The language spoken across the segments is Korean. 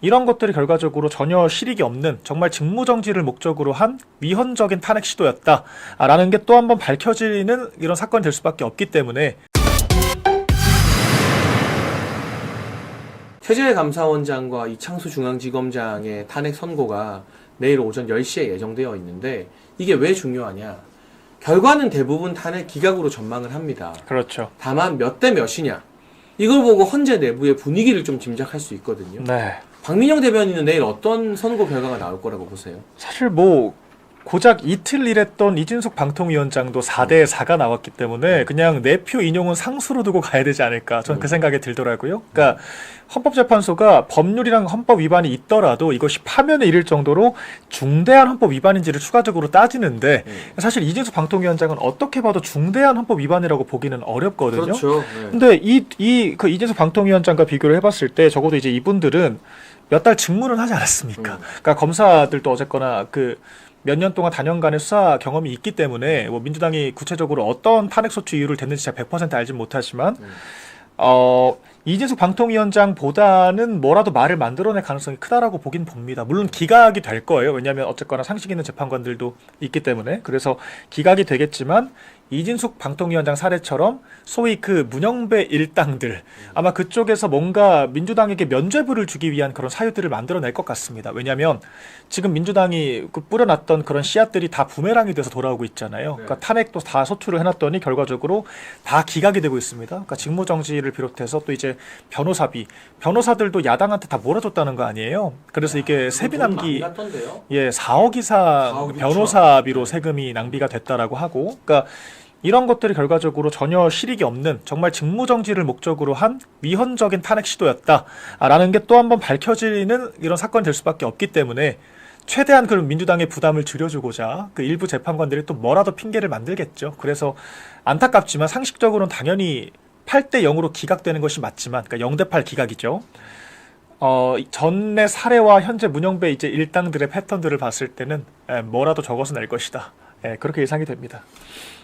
이런 것들이 결과적으로 전혀 실익이 없는 정말 직무정지를 목적으로 한 위헌적인 탄핵 시도였다라는 게 또 한 번 밝혀지는 이런 사건이 될 수밖에 없기 때문에 최재해 감사원장과 이창수 중앙지검장의 탄핵 선고가 내일 오전 10시에 예정되어 있는데 이게 왜 중요하냐? 결과는 대부분 탄핵 기각으로 전망을 합니다. 그렇죠. 다만 몇 대 몇이냐? 이걸 보고 헌재 내부의 분위기를 좀 짐작할 수 있거든요. 네. 박민영 대변인은 내일 어떤 선고 결과가 나올 거라고 보세요? 사실 뭐 고작 이틀 일했던 이진숙 방통위원장도 4대 4가 나왔기 때문에 그냥 내표 인용은 상수로 두고 가야 되지 않을까 저는 그 생각이 들더라고요. 그러니까 헌법재판소가 법률이랑 헌법 위반이 있더라도 이것이 파면에 이를 정도로 중대한 헌법 위반인지를 추가적으로 따지는데 사실 이진숙 방통위원장은 어떻게 봐도 중대한 헌법 위반이라고 보기는 어렵거든요. 그렇죠. 근데 그 이진숙 방통위원장과 비교를 해봤을 때 적어도 이제 이분들은 몇 달 직무는 하지 않았습니까? 그러니까 검사들도 어쨌거나 그 몇 년 동안 단연간의 수사 경험이 있기 때문에 뭐 민주당이 구체적으로 어떤 탄핵 소추 이유를 댔는지 제가 100% 알진 못하지만 이진숙 방통위원장보다는 뭐라도 말을 만들어낼 가능성이 크다라고 보긴 봅니다. 물론 기각이 될 거예요. 왜냐하면 어쨌거나 상식 있는 재판관들도 있기 때문에. 그래서 기각이 되겠지만 이진숙 방통위원장 사례처럼 소위 그 문영배 일당들 아마 그쪽에서 뭔가 민주당에게 면죄부를 주기 위한 그런 사유들을 만들어낼 것 같습니다. 왜냐하면 지금 민주당이 그 뿌려놨던 그런 씨앗들이 다 부메랑이 돼서 돌아오고 있잖아요. 그러니까 탄핵도 다 소추를 해놨더니 결과적으로 다 기각이 되고 있습니다. 그러니까 직무정지를 비롯해서 또 이제 변호사들도 야당한테 다 몰아줬다는 거 아니에요. 그래서 이게 세비 낭비 4억 이상 변호사비로 세금이 낭비가 됐다라고 하고 그러니까 이런 것들이 결과적으로 전혀 실익이 없는 정말 직무정지를 목적으로 한 위헌적인 탄핵 시도였다라는 게 또 한 번 밝혀지는 이런 사건이 될 수밖에 없기 때문에 최대한 그런 민주당의 부담을 줄여주고자 그 일부 재판관들이 또 뭐라도 핑계를 만들겠죠. 그래서 안타깝지만 상식적으로는 당연히 8대 0으로 기각되는 것이 맞지만 그러니까 0대 8 기각이죠. 전의 사례와 현재 문영배 이제 일당들의 패턴들을 봤을 때는 뭐라도 적어서 낼 것이다. 그렇게 예상이 됩니다.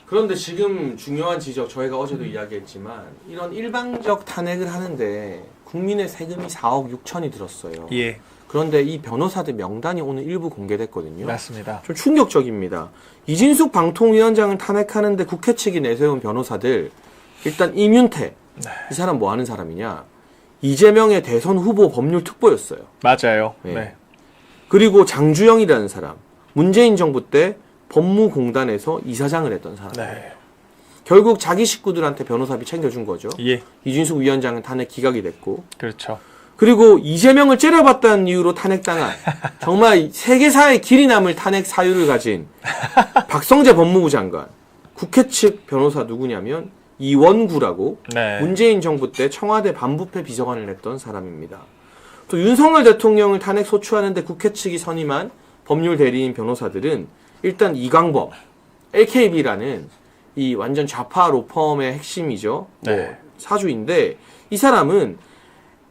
그런데 지금 중요한 지적 저희가 어제도 이야기했지만 이런 일방적 탄핵을 하는데 국민의 세금이 4억 6천이 들었어요. 예. 그런데 이 변호사들 명단이 오늘 일부 공개됐거든요. 맞습니다. 좀 충격적입니다. 이진숙 방통위원장을 탄핵하는데 국회 측이 내세운 변호사들 일단 이윤태 이 사람 뭐 하는 사람이냐? 이재명의 대선 후보 법률 특보였어요. 맞아요. 네. 네. 그리고 장주영이라는 사람 문재인 정부 때 법무공단에서 이사장을 했던 사람이에요. 네. 결국 자기 식구들한테 변호사비 챙겨준 거죠. 예. 이진숙 위원장은 탄핵 기각이 됐고 그렇죠. 그리고 이재명을 째려봤다는 이유로 탄핵당한 정말 세계사에 길이 남을 탄핵 사유를 가진 박성재 법무부 장관 국회 측 변호사 누구냐면 이원구라고 네. 문재인 정부 때 청와대 반부패 비서관을 했던 사람입니다. 또 윤석열 대통령을 탄핵 소추하는데 국회 측이 선임한 법률 대리인 변호사들은 일단 이광범, LKB라는 이 완전 좌파 로펌의 핵심이죠. 네. 사주인데 이 사람은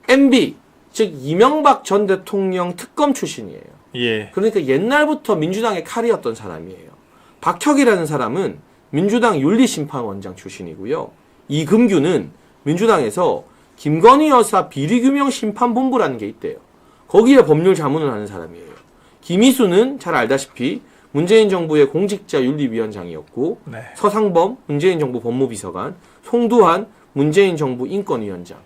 MB, 즉 이명박 전 대통령 특검 출신이에요. 예. 그러니까 옛날부터 민주당의 칼이었던 사람이에요. 박혁이라는 사람은 민주당 윤리심판원장 출신이고요. 이금규는 민주당에서 김건희 여사 비리규명 심판본부라는 게 있대요. 거기에 법률 자문을 하는 사람이에요. 김희수는 잘 알다시피 문재인 정부의 공직자윤리위원장이었고 네. 서상범 문재인 정부 법무비서관, 송두환 문재인 정부 인권위원장.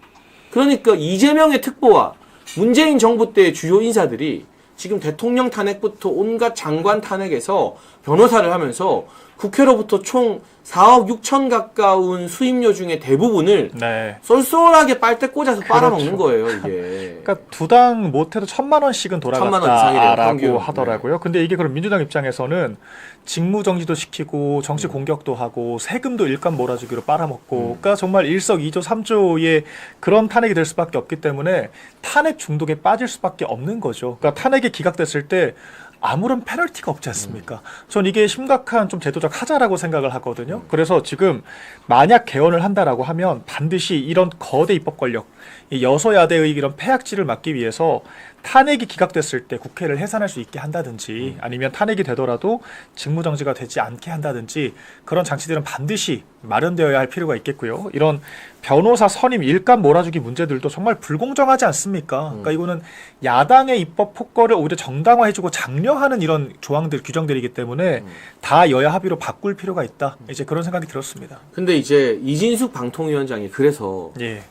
그러니까 이재명의 특보와 문재인 정부 때의 주요 인사들이 지금 대통령 탄핵부터 온갖 장관 탄핵에서 변호사를 하면서 국회로부터 총 4억 6천 가까운 수임료 중에 대부분을 네. 쏠쏠하게 빨대 꽂아서 그렇죠. 빨아먹는 거예요, 이게. 그러니까 두 당 못해도 1,000만 원씩은 1,000만 원 이상이래요, 돌아갔다라고 평균. 하더라고요. 근데 이게 그럼 민주당 입장에서는 직무정지도 시키고 정치 공격도 하고 세금도 일감 몰아주기로 빨아먹고 그러니까 정말 일석이조 삼조의 그런 탄핵이 될 수밖에 없기 때문에 탄핵 중독에 빠질 수밖에 없는 거죠. 그러니까 탄핵이 기각됐을 때 아무런 페널티가 없지 않습니까? 전 이게 심각한 좀 제도적 하자라고 생각을 하거든요. 그래서 지금 만약 개헌을 한다라고 하면 반드시 이런 거대 입법 권력, 이 여소야대의 이런 폐악질을 막기 위해서 탄핵이 기각됐을 때 국회를 해산할 수 있게 한다든지 아니면 탄핵이 되더라도 직무정지가 되지 않게 한다든지 그런 장치들은 반드시 마련되어야 할 필요가 있겠고요. 이런 변호사 선임 일감 몰아주기 문제들도 정말 불공정하지 않습니까? 그러니까 이거는 야당의 입법 폭거를 오히려 정당화해주고 장려하는 이런 조항들, 규정들이기 때문에 다 여야 합의로 바꿀 필요가 있다. 이제 그런 생각이 들었습니다. 근데 이제 이진숙 방통위원장이 그래서 예.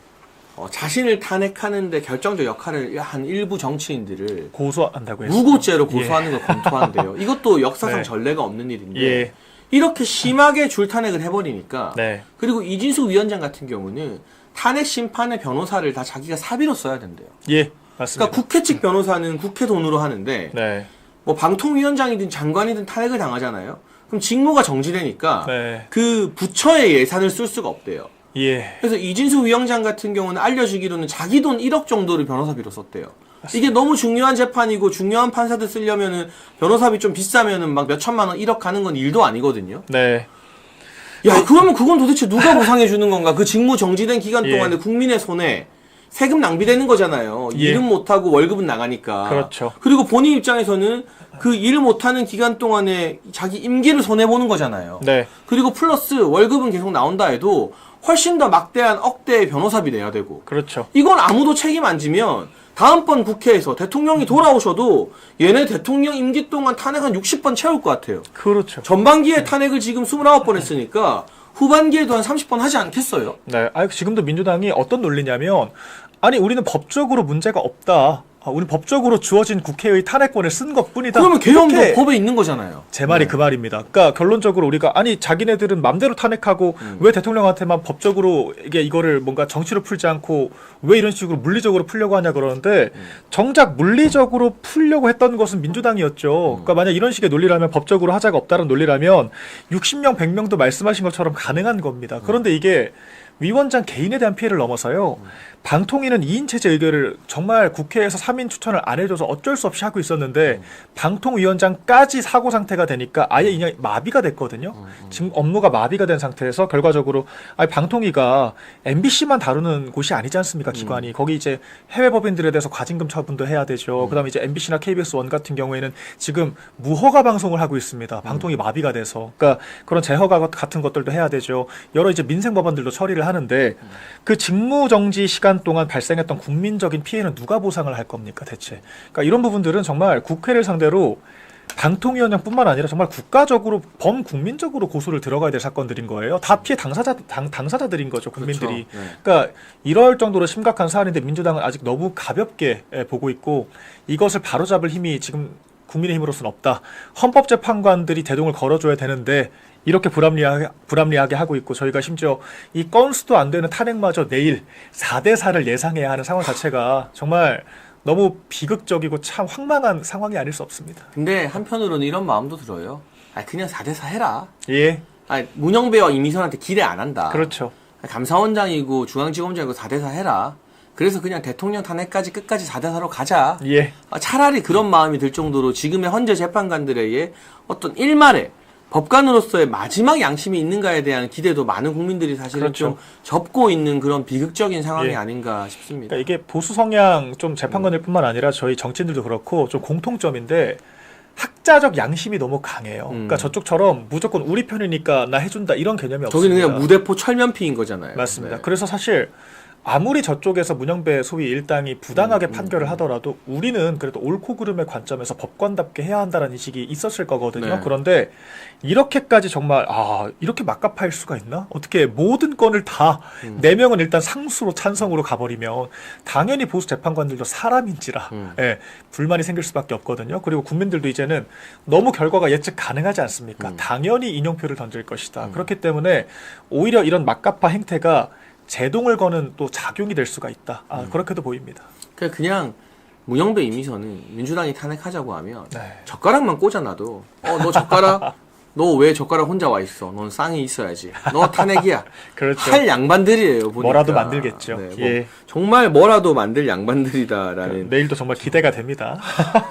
자신을 탄핵하는데 결정적 역할을 한 일부 정치인들을 고소한다고 했어요. 무고죄로 고소하는 걸 검토한대요. 이것도 역사상 네. 전례가 없는 일인데 예. 이렇게 심하게 줄탄핵을 해버리니까 네. 그리고 이진숙 위원장 같은 경우는 탄핵 심판의 변호사를 다 자기가 사비로 써야 된대요. 예. 맞습니다. 그러니까 국회 측 변호사는 국회 돈으로 하는데 네. 뭐 방통위원장이든 장관이든 탄핵을 당하잖아요. 그럼 직무가 정지되니까 네. 그 부처의 예산을 쓸 수가 없대요. 예. 그래서 이진숙 위원장 같은 경우는 알려지기로는 자기 돈 1억 정도를 변호사비로 썼대요. 이게 너무 중요한 재판이고 중요한 판사들 쓰려면은 변호사비 좀 비싸면은 막 몇 천만 원 1억 가는 건 일도 아니거든요. 네. 야, 그러면 그건 도대체 누가 보상해 주는 건가? 그 직무 정지된 기간 예. 동안에 국민의 손에 세금 낭비되는 거잖아요. 예. 일은 못하고 월급은 나가니까. 그렇죠. 그리고 본인 입장에서는 그 일을 못하는 기간 동안에 자기 임기를 손해보는 거잖아요. 네. 그리고 플러스 월급은 계속 나온다 해도 훨씬 더 막대한 억대의 변호사비 내야 되고. 그렇죠. 이건 아무도 책임 안 지면 다음번 국회에서 대통령이 돌아오셔도 얘네 대통령 임기 동안 탄핵 한 60번 채울 것 같아요. 그렇죠. 전반기에 탄핵을 지금 29번 했으니까 후반기에도 한 30번 하지 않겠어요? 네. 지금도 민주당이 어떤 논리냐면 아니 우리는 법적으로 문제가 없다. 우리 법적으로 주어진 국회의 탄핵권을 쓴 것뿐이다. 그러면 개헌도 이렇게 법에 있는 거잖아요. 제 말이 네. 그 말입니다. 그러니까 결론적으로 우리가 아니 자기네들은 맘대로 탄핵하고 왜 대통령한테만 법적으로 이거를 뭔가 정치로 풀지 않고 왜 이런 식으로 물리적으로 풀려고 하냐 그러는데 정작 물리적으로 풀려고 했던 것은 민주당이었죠. 그러니까 만약 이런 식의 논리라면 법적으로 하자가 없다는 논리라면 60명, 100명도 말씀하신 것처럼 가능한 겁니다. 그런데 이게 위원장 개인에 대한 피해를 넘어서요. 방통위는 2인 체제 의결을 정말 국회에서 3인 추천을 안 해줘서 어쩔 수 없이 하고 있었는데 방통위원장까지 사고 상태가 되니까 아예 그냥 마비가 됐거든요. 지금 업무가 마비가 된 상태에서 결과적으로 방통위가 MBC만 다루는 곳이 아니지 않습니까? 기관이. 거기 이제 해외 법인들에 대해서 과징금 처분도 해야 되죠. 그다음에 이제 MBC나 KBS1 같은 경우에는 지금 무허가 방송을 하고 있습니다. 방통위 마비가 돼서. 그러니까 그런 재허가 같은 것들도 해야 되죠. 여러 이제 민생 법안들도 처리를 하는데 그 직무정지 시간 동안 발생했던 국민적인 피해는 누가 보상을 할 겁니까 대체? 그러니까 이런 부분들은 정말 국회를 상대로 방통위원장뿐만 아니라 정말 국가적으로 범국민적으로 고소를 들어가야 될 사건들인 거예요. 다 피해 당사자들인 거죠, 국민들이. 그렇죠. 네. 그러니까 이럴 정도로 심각한 사안인데 민주당은 아직 너무 가볍게 보고 있고 이것을 바로잡을 힘이 지금 국민의힘으로서는 없다. 헌법재판관들이 대동을 걸어줘야 되는데 이렇게 불합리하게 하고 있고 저희가 심지어 이 건수도 안 되는 탄핵마저 내일 4대4를 예상해야 하는 상황 자체가 정말 너무 비극적이고 참 황망한 상황이 아닐 수 없습니다. 근데 한편으로는 이런 마음도 들어요. 그냥 4대4 해라. 예. 문영배와 이미선한테 기대 안 한다. 그렇죠. 감사원장이고 중앙지검장이고 4대4 해라. 그래서 그냥 대통령 탄핵까지 끝까지 4대4로 가자. 예. 차라리 그런 마음이 들 정도로 지금의 헌재 재판관들에게 어떤 일말의 법관으로서의 마지막 양심이 있는가에 대한 기대도 많은 국민들이 사실은 그렇죠. 좀 접고 있는 그런 비극적인 상황이 예. 아닌가 싶습니다. 그러니까 이게 보수 성향 좀 재판관들뿐만 아니라 저희 정치인들도 그렇고 좀 공통점인데 학자적 양심이 너무 강해요. 그러니까 저쪽처럼 무조건 우리 편이니까 나 해준다 이런 개념이 없습니다. 저기는 그냥 무대포 철면피인 거잖아요. 맞습니다. 네. 그래서 사실 아무리 저쪽에서 문영배 소위 일당이 부당하게 판결을 하더라도 우리는 그래도 옳고 그름의 관점에서 법관답게 해야 한다는 인식이 있었을 거거든요. 네. 그런데 이렇게까지 정말 이렇게 막가파일 수가 있나? 어떻게 모든 건을 다 4명은 일단 상수로 찬성으로 가버리면 당연히 보수 재판관들도 사람인지라 예, 불만이 생길 수밖에 없거든요. 그리고 국민들도 이제는 너무 결과가 예측 가능하지 않습니까? 당연히 인용표를 던질 것이다. 그렇기 때문에 오히려 이런 막가파 행태가 제동을 거는 또 작용이 될 수가 있다. 그렇게도 보입니다. 그냥 문영배 이미선은 민주당이 탄핵하자고 하면 네. 젓가락만 꽂아놔도 너 젓가락 너 왜 젓가락 혼자 와 있어? 넌 쌍이 있어야지. 너 탄핵이야. 그렇죠. 할 양반들이에요. 보니까. 뭐라도 만들겠죠. 네, 예. 정말 뭐라도 만들 양반들이다라는 내일도 정말 기대가 됩니다.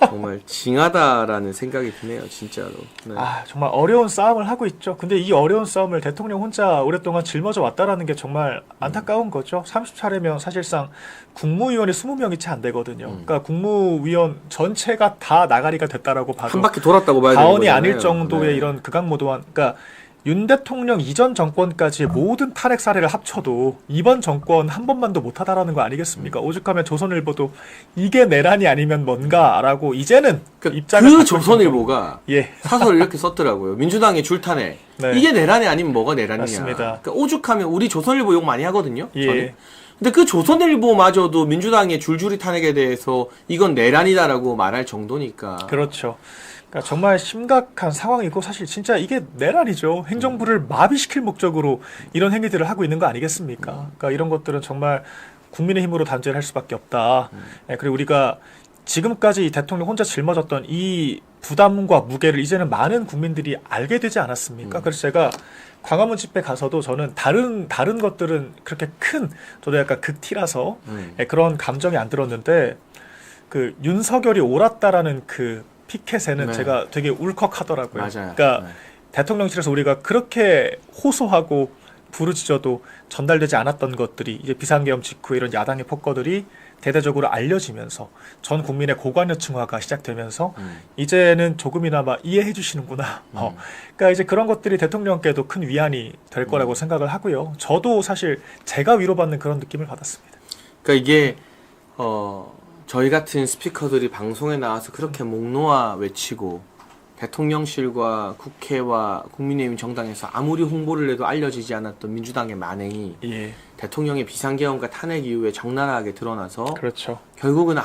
정말 징하다라는 생각이 드네요. 진짜로. 네. 아, 정말 어려운 싸움을 하고 있죠. 근데 이 어려운 싸움을 대통령 혼자 오랫동안 짊어져 왔다라는 게 정말 안타까운 거죠. 30차례면 사실상 국무위원이 20명이 채 안 되거든요. 그러니까 국무위원 전체가 다 나가리가 됐다라고 봐도 한 바퀴 돌았다고 봐야 되는 과언이 거잖아요. 아닐 정도의 네. 이런 극악무도한, 그러니까 윤 대통령 이전 정권까지의 모든 탄핵 사례를 합쳐도 이번 정권 한 번만도 못하다라는 거 아니겠습니까? 오죽하면 조선일보도 이게 내란이 아니면 뭔가라고 이제는 그러니까 입장을 그 바꿀 조선일보가 예. 사설을 이렇게 썼더라고요. 민주당의 줄탄핵. 네. 이게 내란이 아니면 뭐가 내란이냐. 맞습니다. 그러니까 오죽하면 우리 조선일보 욕 많이 하거든요. 예. 저는. 근데 그 조선일보마저도 민주당의 줄줄이 탄핵에 대해서 이건 내란이다라고 말할 정도니까. 그렇죠. 그러니까 정말 심각한 상황이고 사실 진짜 이게 내란이죠. 행정부를 마비시킬 목적으로 이런 행위들을 하고 있는 거 아니겠습니까? 그러니까 이런 것들은 정말 국민의 힘으로 단죄를 할 수밖에 없다. 예, 그리고 우리가 지금까지 이 대통령 혼자 짊어졌던 이 부담과 무게를 이제는 많은 국민들이 알게 되지 않았습니까? 그래서 제가 광화문 집회 가서도 저는 다른 것들은 그렇게 큰 저도 약간 극티라서 예, 그런 감정이 안 들었는데 그 윤석열이 옳았다라는 그 피켓에는 네. 제가 되게 울컥하더라고요. 맞아요. 그러니까 네. 대통령실에서 우리가 그렇게 호소하고 부르짖어도 전달되지 않았던 것들이 이제 비상계엄 직후 이런 야당의 폭거들이 대대적으로 알려지면서 전 국민의 고관여층화가 시작되면서 이제는 조금이나마 이해해 주시는구나. 그러니까 이제 그런 것들이 대통령께도 큰 위안이 될 거라고 생각을 하고요. 저도 사실 제가 위로받는 그런 느낌을 받았습니다. 그러니까 이게 저희 같은 스피커들이 방송에 나와서 그렇게 목 놓아 외치고 대통령실과 국회와 국민의힘 정당에서 아무리 홍보를 해도 알려지지 않았던 민주당의 만행이 예, 대통령의 비상계엄과 탄핵 이후에 적나라하게 드러나서 그렇죠. 결국은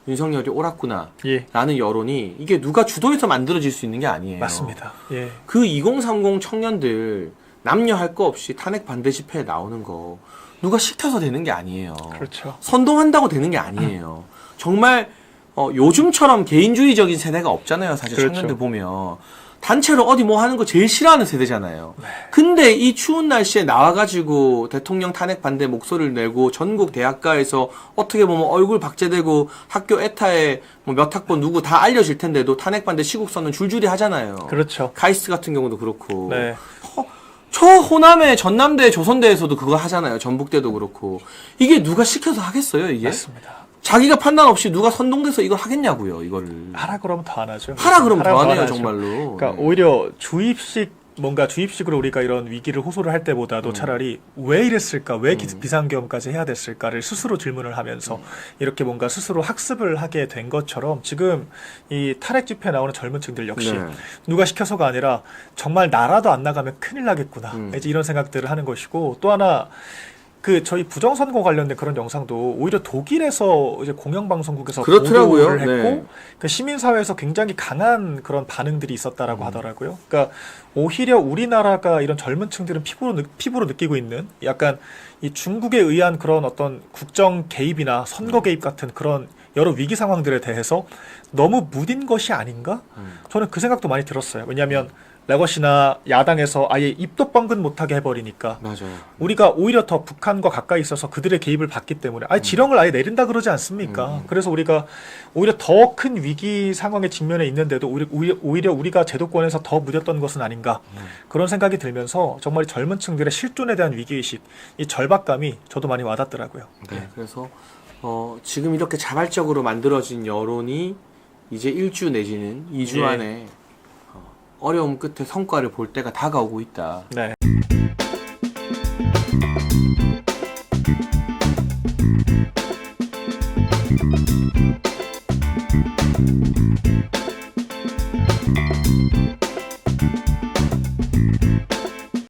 윤석열이 옳았구나 예, 라는 여론이 이게 누가 주도해서 만들어질 수 있는 게 아니에요. 맞습니다. 예, 그 2030 청년들 남녀 할 거 없이 탄핵 반대 집회에 나오는 거 누가 시켜서 되는 게 아니에요. 그렇죠. 선동한다고 되는 게 아니에요. 정말 요즘처럼 개인주의적인 세대가 없잖아요. 사실 그렇죠. 청년들 보면 단체로 어디 뭐 하는 거 제일 싫어하는 세대잖아요. 근데 이 추운 날씨에 나와가지고 대통령 탄핵 반대 목소리를 내고 전국 대학가에서 어떻게 보면 얼굴 박제되고 학교 에타에 뭐 몇 학번 누구 다 알려질 텐데도 탄핵 반대 시국선언 줄줄이 하잖아요. 그렇죠. 카이스트 같은 경우도 그렇고. 네. 저 호남의 전남대 조선대에서도 그거 하잖아요. 전북대도 그렇고. 이게 누가 시켜서 하겠어요, 이게? 맞습니다. 자기가 판단 없이 누가 선동돼서 이걸 하겠냐고요, 이거를. 하라 그러면 더 안 하죠. 하라 그러면 더 하네요, 하죠. 정말로. 그러니까 오히려 주입식으로 우리가 이런 위기를 호소를 할 때보다도 차라리 왜 이랬을까, 왜 비상계엄까지 해야 됐을까를 스스로 질문을 하면서 이렇게 뭔가 스스로 학습을 하게 된 것처럼 지금 이 탄핵 집회에 나오는 젊은 층들 역시 네. 누가 시켜서가 아니라 정말 나라도 안 나가면 큰일 나겠구나. 이제 이런 생각들을 하는 것이고 또 하나 그 저희 부정선거 관련된 그런 영상도 오히려 독일에서 이제 공영방송국에서 그렇더라고요. 보도를 했고 네. 그 시민사회에서 굉장히 강한 그런 반응들이 있었다라고 하더라고요. 그러니까 오히려 우리나라가 이런 젊은 층들은 피부로 느끼고 있는 약간 이 중국에 의한 그런 어떤 국정 개입이나 선거 개입 같은 그런 여러 위기 상황들에 대해서 너무 무딘 것이 아닌가? 저는 그 생각도 많이 들었어요. 왜냐하면 레거시나 야당에서 아예 입도 뻥긋 못하게 해버리니까 맞아요. 우리가 오히려 더 북한과 가까이 있어서 그들의 개입을 받기 때문에 아예 지령을 아예 내린다 그러지 않습니까? 그래서 우리가 오히려 더 큰 위기 상황에 직면해 있는데도 오히려 우리가 제도권에서 더 무뎠던 것은 아닌가 그런 생각이 들면서 정말 젊은 층들의 실존에 대한 위기의식, 이 절박감이 저도 많이 와닿더라고요. 네. 그래서 지금 이렇게 자발적으로 만들어진 여론이 이제 1주 내지는 2주 예. 안에 어려움 끝에 성과를 볼 때가 다가오고 있다. 네.